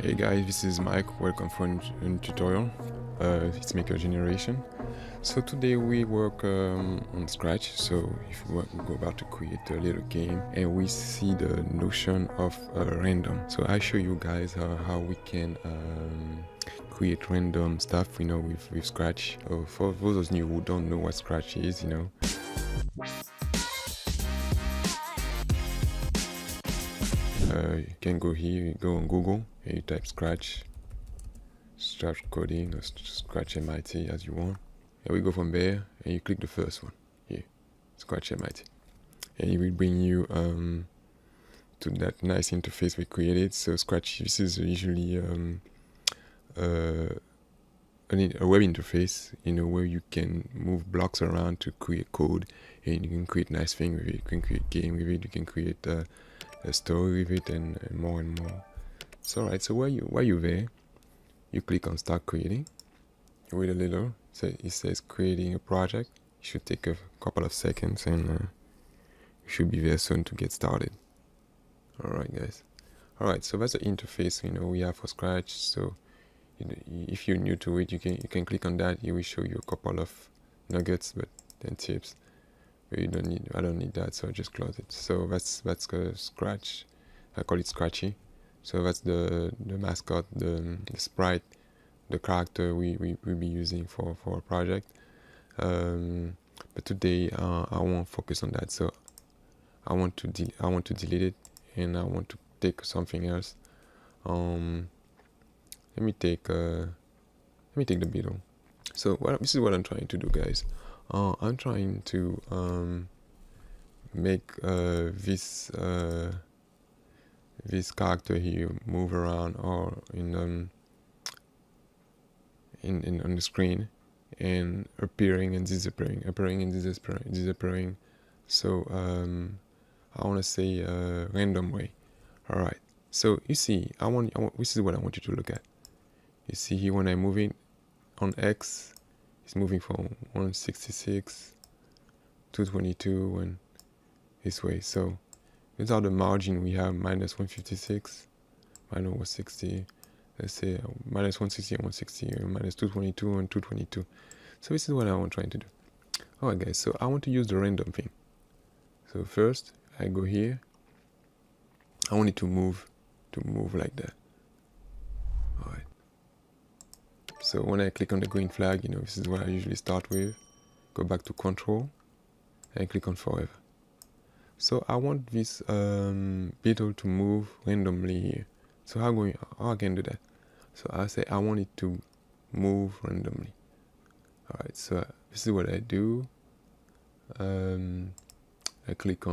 Hey guys, this is Mike. Welcome for a new tutorial. It's maker generation. So today we work on Scratch. So if we go about to create a little game, and we see the notion of random. So I show you guys how we can create random stuff, with Scratch. For those of you who don't know what Scratch is, you can go here, you go on Google, and you type Scratch coding or Scratch MIT as you want. And we go from there, and you click the first one here, Scratch MIT, and it will bring you to that nice interface we created. So Scratch, this is usually a web interface, where you can move blocks around to create code, and you can create nice things with it. You can create game with it. You can create a story with it, and more and more. So alright, so while you're there, you click on Start Creating. You wait a little. So it says Creating a Project. It should take a couple of seconds, and you should be there soon to get started. Alright, guys. Alright, so that's the interface we have for Scratch. So if you're new to it, you can click on that. It will show you a couple of nuggets, but then tips. But I don't need that, so I just close it. So that's Scratch. I call it Scratchy. So that's the mascot, the sprite, the character we will be using for a project. But today I won't focus on that. So I want to delete it, and I want to take something else. Let me take the beetle. So this is what I'm trying to do, guys. I'm trying to make this character here move around or on the screen, and appearing and disappearing. So I want to say a random way. All right. So you see, this is what I want you to look at. You see here, when I move it on X, it's moving from 166 to 222 and this way. So these are the margin we have: minus 156, minus 160. Let's say minus 160 and 160, minus 222 and 222. So this is what I'm trying to do. Alright, guys. So I want to use the random thing. So first, I go here. I want it to move like that. Alright. So when I click on the green flag, this is what I usually start with. Go back to Control and click on Forever. So I want this beetle to move randomly here. So how I can do that? So I say I want it to move randomly. Alright, so this is what I do. I need to click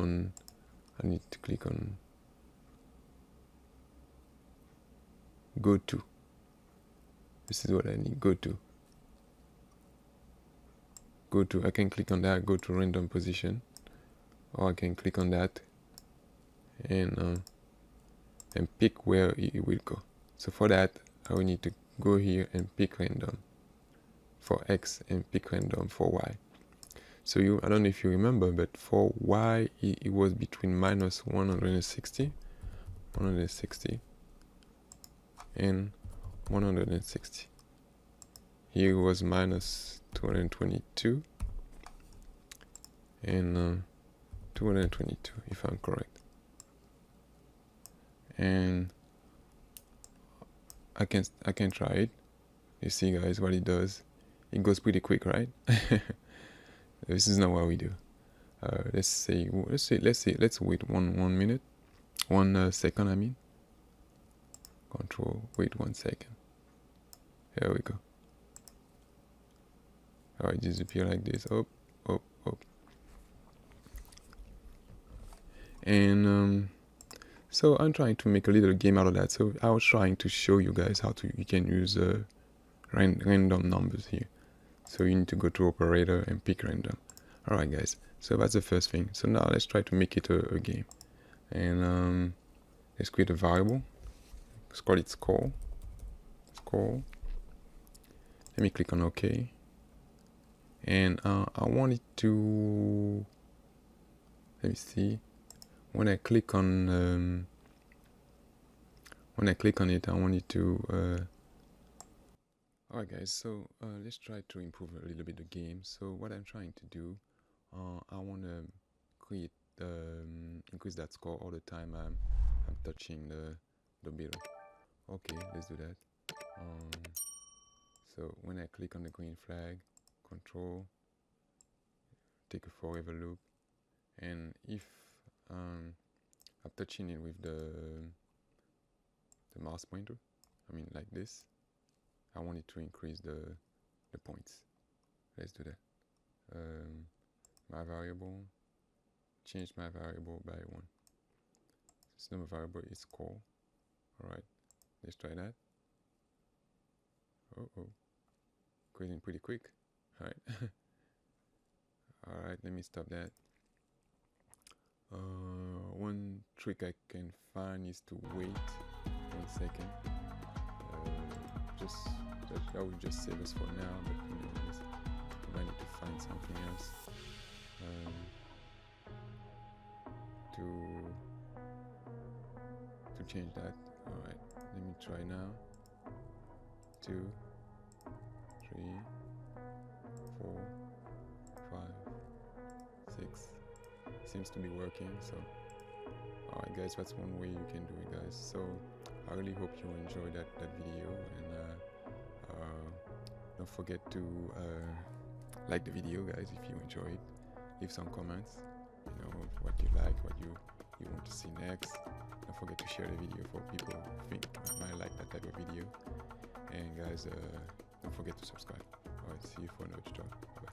on Go to. This is what I need. Go to. I can click on that, go to random position, or I can click on that and pick where it will go. So for that, I will need to go here and pick random for X and pick random for Y. So I don't know if you remember, but for Y it was between minus 160 and 160. Here was minus 222 and 222, if I'm correct. And I can try it. You see, guys, what it does. It goes pretty quick, right? This is not what we do. Let's wait one minute, 1 second. I mean, Control. Wait 1 second. There we go. Alright, disappear like this. Up. And so I'm trying to make a little game out of that. So I was trying to show you guys how you can use random numbers here. So you need to go to operator and pick random. Alright, guys. So that's the first thing. So now let's try to make it a game. And let's create a variable. Let's call it score. Let me click on OK. And I want it to, let me see, when I click on when I click on it, I want it to alright guys, so let's try to improve a little bit the game. So what I'm trying to do, I want to create increase that score all the time I'm touching the beetle. Okay, let's do that. So when I click on the green flag, control, take a forever loop, and if I'm touching it with the mouse pointer, I mean like this, I want it to increase the points. Let's do that. My variable, change my variable by 1. This number variable is score. Alright, let's try that. Oh, creating pretty quick. Alright. Alright, let me stop that. One trick I can find is to wait 1 second. That will just save us for now, but anyways, we might need to find something else to change that. Alright, let me try now. 2, 3, 4, 5, 6. Seems to be working. So alright guys, that's one way you can do it guys. So I really hope you enjoyed that video, and don't forget to like the video guys if you enjoyed it. Leave some comments, you know, what you like, what you want to see next. Don't forget to share the video for people who think might like that type of video. And guys, don't forget to subscribe. Alright, see you for another tutorial. Bye bye.